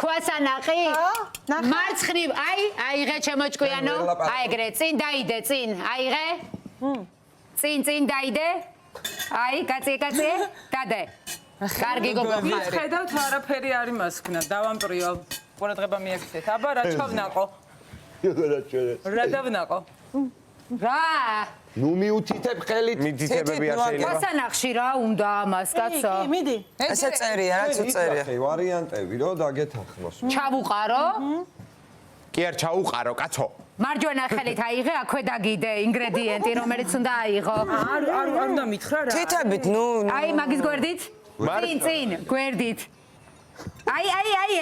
ქვასანახი? მარცხნივ, აიღე ჩემო ჭკვიანო. აიგრე, წინ დაიდე, წინ. აიღე? წინ დაიდე. კაცი, დადე. კარგი გოგო. მიხედავთ არაფერი არ იმასქნა, დავამპრიო. ყურადღება მიაქცეთ. აბა რა ჩავნაყო? რა დავნაყო? რა? ნუ მიუთითებ ხელით. მიდითებები არ შეიძლება. ქვასანახში რა უნდა ამას, კაცო? მიდი. ესე წერია, რაც უწერია. ვარიანტები რო დაგეთანხმოს. ჩავუყარო? კი არ ჩაუყარო, კაცო. მარჯვენა ხელით აიღე, აქვე დაგიდე ინგრედიენტი, რომელიც უნდა აიღო. არ უნდა მითხრა რა. თითებით, ნუ მაგის გვერდით? წინ, გვერდით.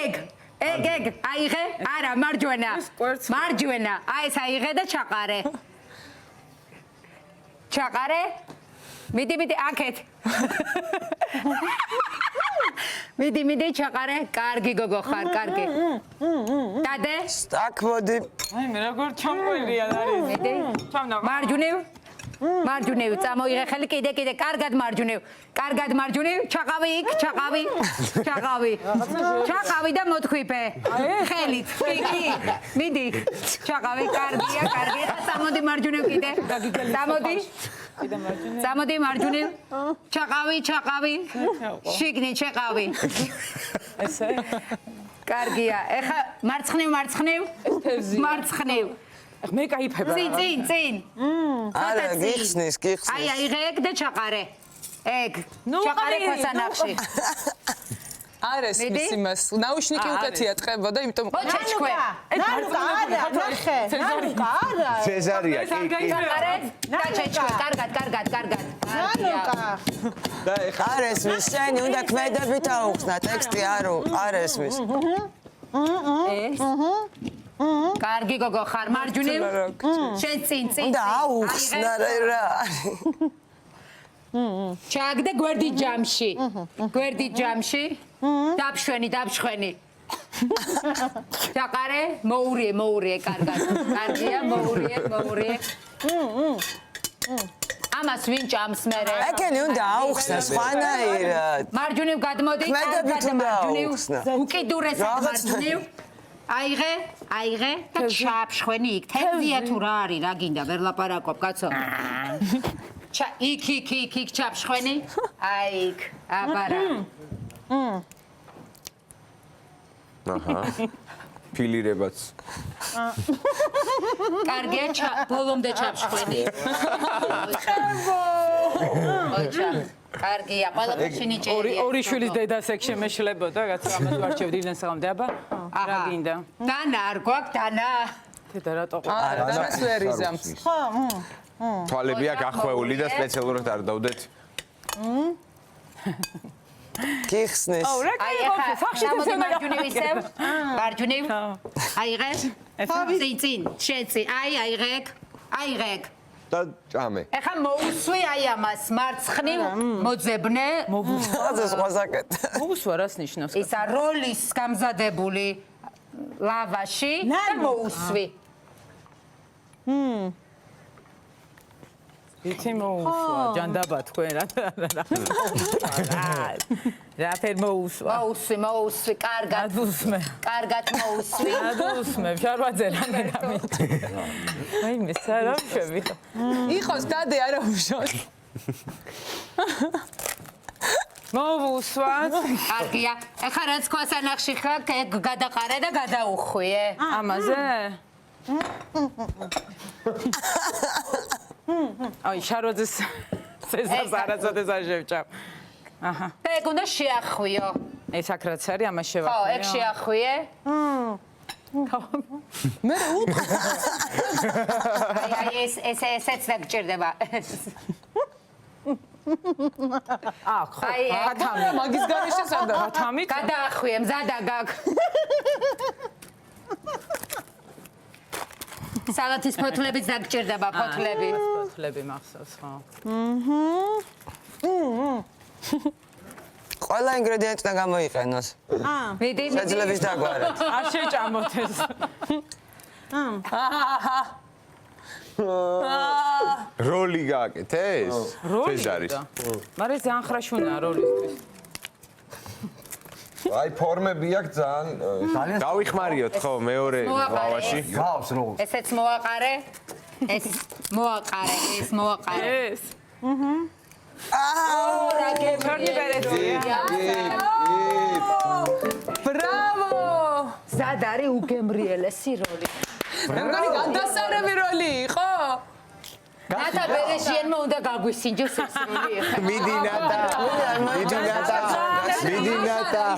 ეგ. ეგ, აიღე? არა, მარჯვენა. მარჯვენა. ეს აიღე და ჩაყარე. ჩაყარე? მიდი, აქეთ. მიდი, ჩაყარე. კარგი გოგო ხარ, კარგი. დადე? აქ მოდი. აი მე როგორ ჩამყვერია არის. მიდი. ჩავნაყო. მარჯვნივ, წამოიღე ხელი, კიდე, კარგად მარჯვნივ, ჩაყავი იქ, ჩაყავი და მოთქვიფე. ხელით, კი, მიდი, ჩაყავი, კარგია, წამოდი მარჯვნივ კიდე, წამოდი მარჯვნივ, ჩაყავი, შიგნით შეყავი. ესე? კარგია, ეხა მარცხნივ. მე кайფება. წინ. არა, გიხსნის. აიღე ეგ და ჩაყარე. ეგ. ჩაყარე ქვასანახში. არ ეს მის იმას. ნაუშნიკი უკეთია ტყებოდა, იმიტომ მოჩეჩქვე. ნანუკა, ნახე. არა. ცეზარია, კი. ჩაყარე. დაჩეჩქვე. კარგად. ნანუკა. და ეხა არ ესმის, შენი უნდა ქმედებით აუხსნა, ტექსტი არ ესმის. კარგი გოგო ხარ, მარჯვნივ. შენ წინ. უნდა აუხსნა რა. ჩააგდე გვერდით ჯამში. დაბშვენი. ჩაყარე, მოურიე, კარგად. კარგია, მოურიე. ამას ვინ ჭამს მერე? ეკენი უნდა აუხსნა სხვანაირად. მარჯვნივ გადმოდი, ქმედებით უნდა აუხსნა. უკიდურესად მარჯვნივ. აიღე და ჩაფშვენი იქ. თევზია თუ რა არის, რა გინდა, ვერ ლაპარაკობ, კაცო. იქ ჩაფშვენი. იქ, აბარა. აჰა. ფილირებაც. კარგია, ბოლომდე ჩაფშვენი. ოჩა. კარგია, ყველაფერში ნიჭერია. ორი შვილის დედას ეგ შემეშლებოდა, კაცო, ამას ვარჩევდი იმდენ საღამოდე, აბა. რა გინდა? დანა არ გვაქვს, დანა. დედა რატო ყარა? დანას ვერ იზამს. თვალები აქვს ახვეული და სპეციალურად არ დავდეთ. გიხსნის. რა კაი, სახში მარჯვნივ. აიღე. წინ, შეცი. აიღე. და ჭამე. ეხა მოусვი ამას მარცხნივ მოძებნე. ხაზს ყვასაკეთ. მოусვა რას ნიშნავს? ისა როლის გამზადებული ლავაში და მოусვი. იცი მოусვა, ჯანდაბა თქვენ რა. რა ფერ მოусვა? მოусვი, კარგად. ადუსმე. კარგად მოусვი. ადუსმე, შარვაძე რამე გამიწე. აი მე სარამშვები. იხოს დადე არა უშოთ. მოусვათ. კარგია. ეხა რაც ქვასანახში ხარ, გადაყარე და გადაუხვიე. ამაზე? აი შარვაძეს წესას არაცოდეს არ შევჭამ. აჰა. ეგ უნდა შეახვიო. ეს აქ რაც არის, ამას შევახვიო. ხო, ეგ შეახვიე. მე უთხრა. აი ესეც დაგჭირდება. აქ ხო, ხათამი. მაგის გარეშე სადა ხათამი? გადაახვიე, მზადა გაქვს. სალათის ფოთლებიც დაგჭირდება, ფოთლები. ფოთლები მახსოვს, ხო. ყველა ინგრედიენტი და გამოიყენოს. მიდი. შეძლებს დაგვარეთ. არ შეჭამოთ ეს. როლი გააკეთე ეს? როლი არის. მაგრამ ძალიან ხრაშუნაა როლისთვის. აი ფორმები აქვს ძალიან დავიხმარიოთ ხო მეორე ლავაში. გავს რო. ესეც მოაყარე. ეს მოაყარე, ეს მოაყარე. ეს. რა გემრიელია. ბრავო! ზად არის უგემრიელესი როლი. მე მგონი გადასარევი როლი იყო. ნატა ბერეშიანმა უნდა გაგვისინჯოს ეს როლი. მიდი ნატა.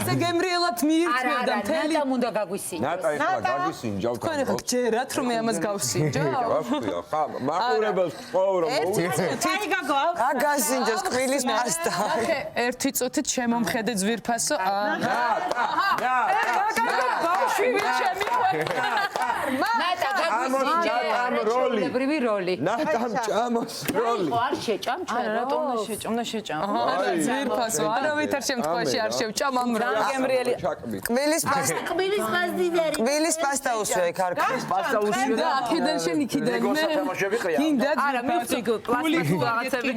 ისე გემრიელად არა, მიირთმევდა არა, მთელი. ნატამ უნდა გაგვისინჯოს. ნატა ეხლა გაგისინჯავ თქვენ ხო ჯერათ რომ მე ამას გავსინჯო? ვაფხია ხა მაყურებელს ხოვრო აი გაგო აგასინჯოს კვილის პასტა. ნახე, ერთი წუთით შემომხედე ძვირფასო. ბავშვი ვიჩემი ნატა გაგვისინჯე. ამ როლი. ჩვეულებრივი როლი. ნატამ ჭამოს როლი ხო არ შეჭამ ჩვენ რატომ უნდა შეჭამ? ძვირფასო, არავითარ შემთხვევაში არ შევჭამ ამ როლს. გემრიელი. ჩაკბი კვილის პასტა. კბილის პასდიდერი. კვილის პასტა უსვე ქარქას. პასტა უსვია და აქედან შენ იქიდან ლეგოს მე. სათამაშოები ყია. გინდა არა, მე ვთქვი კლასიკურ რაღაცები.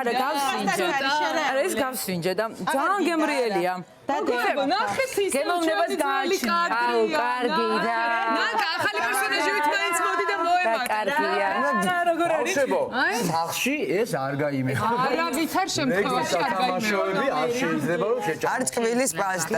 არა, გავსინჯე და არა, ეს გავსინჯე და ძალიან გემრიელია. ნახეთ ის გემოვნებას გააჩნია. აუ, კარგი რა. ნანკა ახალი პერსონაჟი ვითმაინც მოდი და მოემატა. კარგია. როგორ არის? ბავშვებო, სახში ეს არ გაიმეხა. არავითარ შემთხვევაში არ გაიმეორე. სათამაშოები არ შეიძლება რომ შეჭამო. არც კვილის პასტა.